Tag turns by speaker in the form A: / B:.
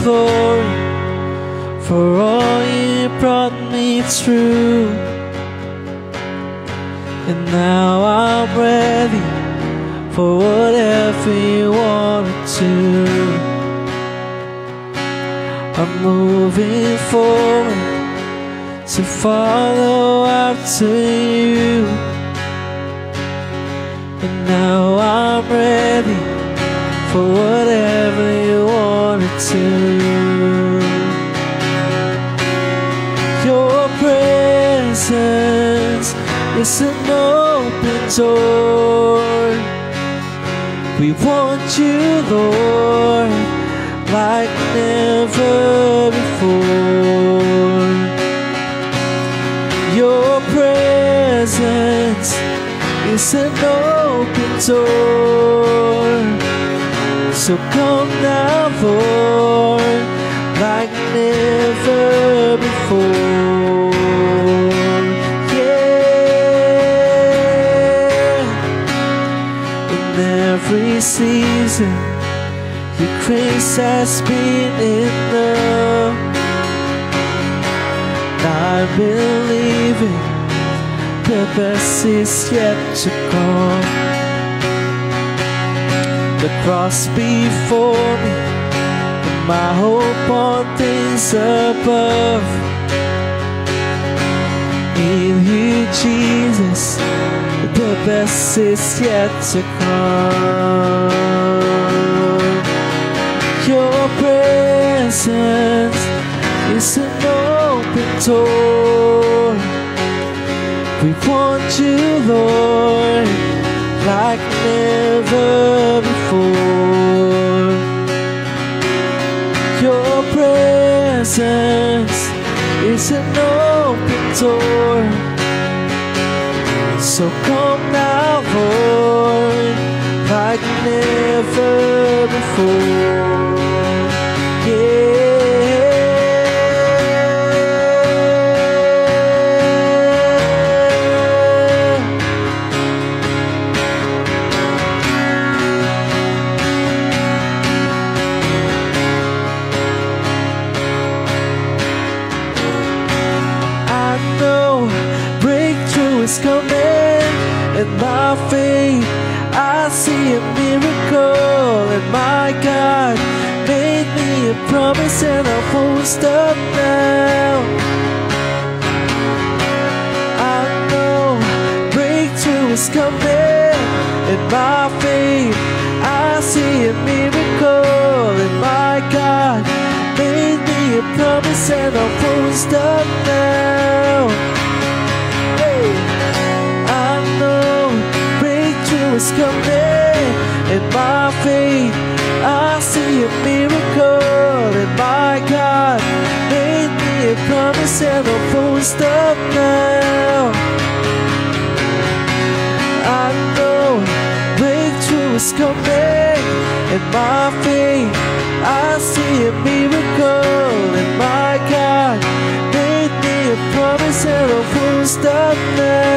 A: glory for all you brought me through. And now I'm ready for whatever you want to do. I'm moving forward to follow after you. And now I'm ready for whatever you want to do. Your presence is an open door. We want you, Lord, like never before. Your presence is an open door. So come now, Lord, like never before. Yeah. In every season, your grace has been enough. I believe it, the best is yet to come. The cross before me, and my hope on things above. In you, Jesus, the best is yet to come. Your presence is an open door. We want you, Lord, like never before. Your presence is an open door. So come now, Lord, like never before. Yeah. Is coming, and by faith I see a miracle. And my God made me a promise, and I won't stop now. I know breakthrough is coming, and by faith I see a miracle. And my God made me a promise, and I won't stop now. Is coming, and by faith I see a miracle. And my God made me a promise, and I won't stop now. I know breakthrough is coming, and by faith I see a miracle. And my God made me a promise, and I won't stop now.